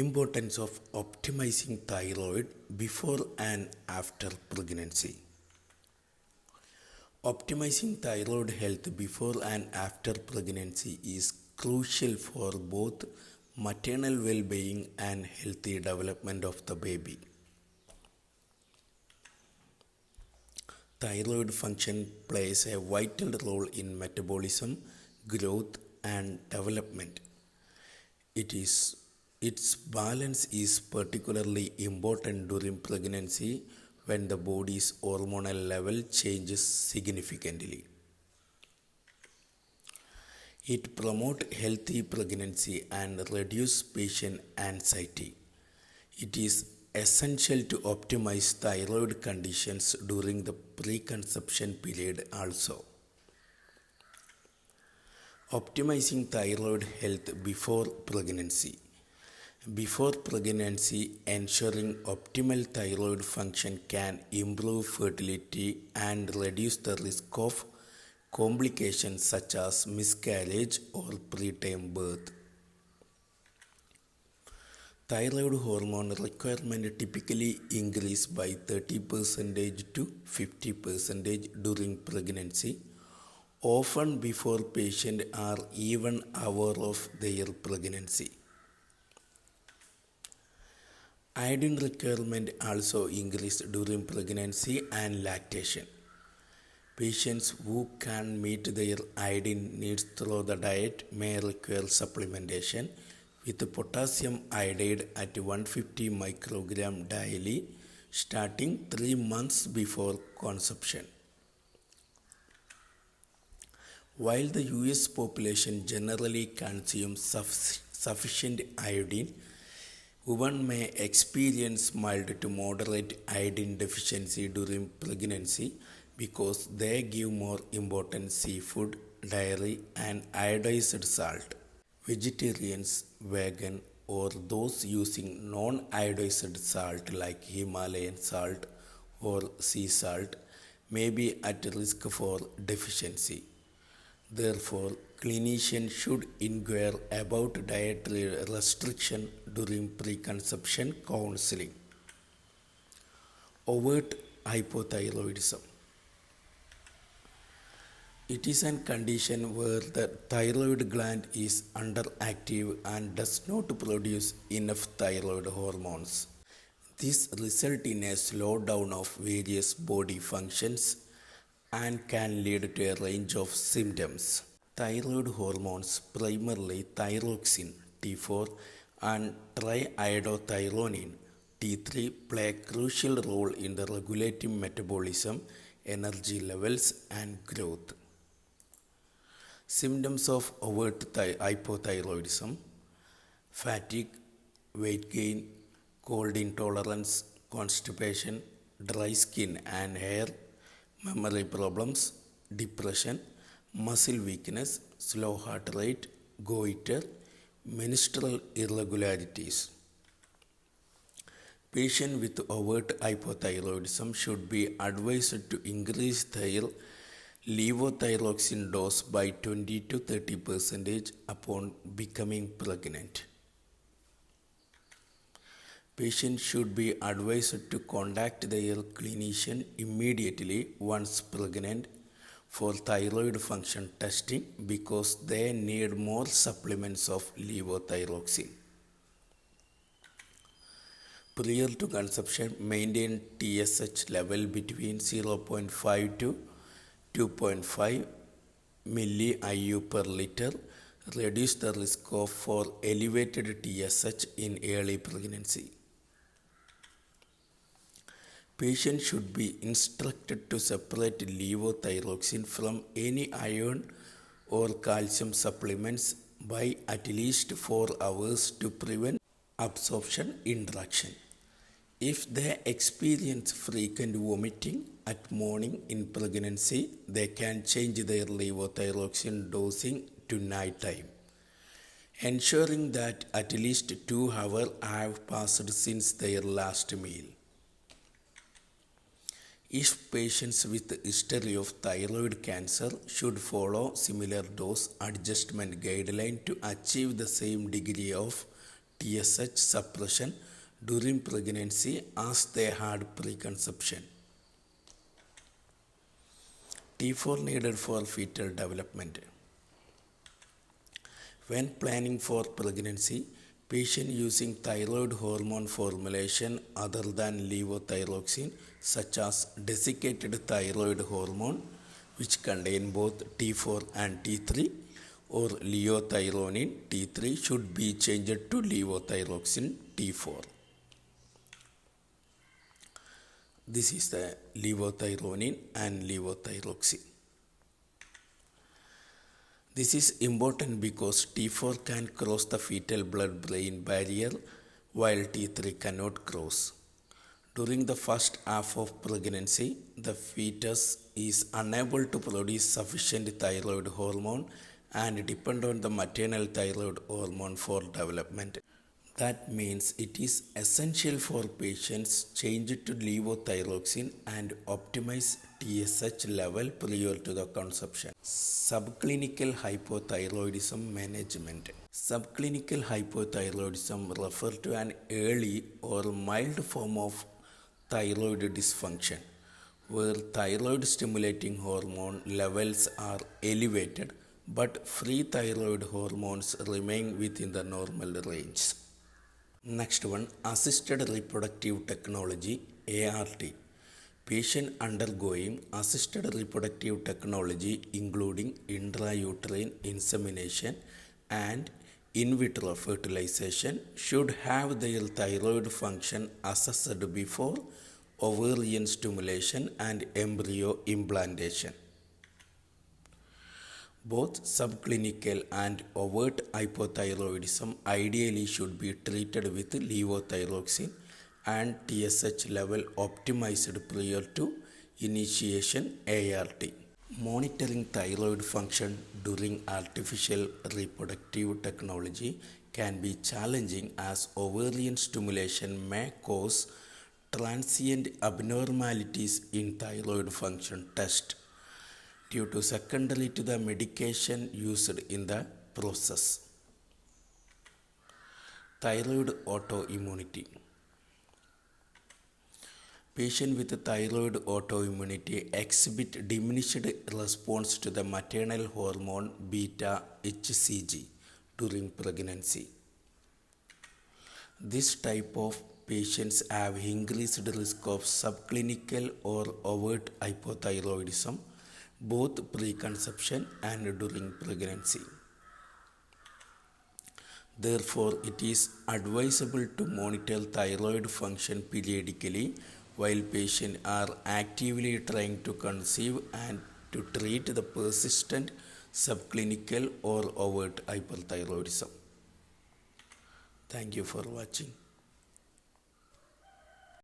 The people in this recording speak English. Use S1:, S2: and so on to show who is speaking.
S1: Importance of optimizing thyroid before and after pregnancy. Optimizing thyroid health before and after pregnancy is crucial for both maternal well-being and healthy development of the baby. Thyroid function plays a vital role in metabolism, growth, and development. Its balance is particularly important during pregnancy when the body's hormonal level changes significantly. It promotes healthy pregnancy and reduces patient anxiety. It is essential to optimize thyroid conditions during the preconception period also. Optimizing thyroid health before pregnancy. Before pregnancy, ensuring optimal thyroid function can improve fertility and reduce the risk of complications such as miscarriage or preterm birth. Thyroid hormone requirement typically increase by 30% to 50% during pregnancy, often before patients are even aware of their pregnancy. Iodine requirement also increased during pregnancy and lactation. Patients who can meet their iodine needs through the diet may require supplementation with potassium iodide at 150 microgram daily starting 3 months before conception. While the US population generally consumes sufficient iodine, women may experience mild to moderate iodine deficiency during pregnancy because they give more importance seafood, dairy, and iodized salt. Vegetarians, vegan, or those using non-iodized salt like Himalayan salt or sea salt may be at risk for deficiency. Therefore, clinicians should inquire about dietary restriction during preconception counseling. Overt hypothyroidism. It is a condition where the thyroid gland is underactive and does not produce enough thyroid hormones. This results in a slowdown of various body functions and can lead to a range of symptoms. Thyroid hormones, primarily thyroxine T4 and triiodothyronine T3, play a crucial role in the regulating metabolism, energy levels, and growth. Symptoms of overt hypothyroidism: fatigue, weight gain, cold intolerance, constipation, dry skin and hair, memory problems, depression, muscle weakness, slow heart rate, goiter, menstrual irregularities. Patients with overt hypothyroidism should be advised to increase their levothyroxine dose by 20 to 30% upon becoming pregnant. Patients should be advised to contact their clinician immediately once pregnant for thyroid function testing because they need more supplements of levothyroxine. Prior to conception, maintain TSH level between 0.5 to 2.5 milli-IU per liter. Reduce the risk for elevated TSH in early pregnancy. Patients should be instructed to separate levothyroxine from any iron or calcium supplements by at least 4 hours to prevent absorption interaction. If they experience frequent vomiting at morning in pregnancy, they can change their levothyroxine dosing to night time, ensuring that at least 2 hours have passed since their last meal. If patients with history of thyroid cancer should follow similar dose adjustment guideline to achieve the same degree of TSH suppression during pregnancy as they had preconception. T4 needed for fetal development. When planning for pregnancy, patient using thyroid hormone formulation other than levothyroxine such as desiccated thyroid hormone which contain both T4 and T3 or leothyronine T3 should be changed to levothyroxine T4. This is the levothyronine and levothyroxine. This is important because T4 can cross the fetal blood-brain barrier while T3 cannot cross. During the first half of pregnancy, the fetus is unable to produce sufficient thyroid hormone and depend on the maternal thyroid hormone for development. That means it is essential for patients change to levothyroxine and optimize TSH level prior to the conception. Subclinical hypothyroidism management. Subclinical hypothyroidism refers to an early or mild form of thyroid dysfunction where thyroid stimulating hormone levels are elevated but free thyroid hormones remain within the normal range. Next one, assisted reproductive technology ART. Patient undergoing assisted reproductive technology including intrauterine insemination and in vitro fertilization should have their thyroid function assessed before ovarian stimulation and embryo implantation. Both subclinical and overt hypothyroidism ideally should be treated with levothyroxine and TSH level optimized prior to initiation ART. Monitoring thyroid function during artificial reproductive technology can be challenging as ovarian stimulation may cause transient abnormalities in thyroid function test due to secondary to the medication used in the process. Thyroid autoimmunity. Patients with thyroid autoimmunity exhibit diminished response to the maternal hormone beta HCG during pregnancy. This type of patients have increased risk of subclinical or overt hypothyroidism both preconception and during pregnancy. Therefore, it is advisable to monitor thyroid function periodically while patients are actively trying to conceive and to treat the persistent subclinical or overt hyperthyroidism. Thank you for watching.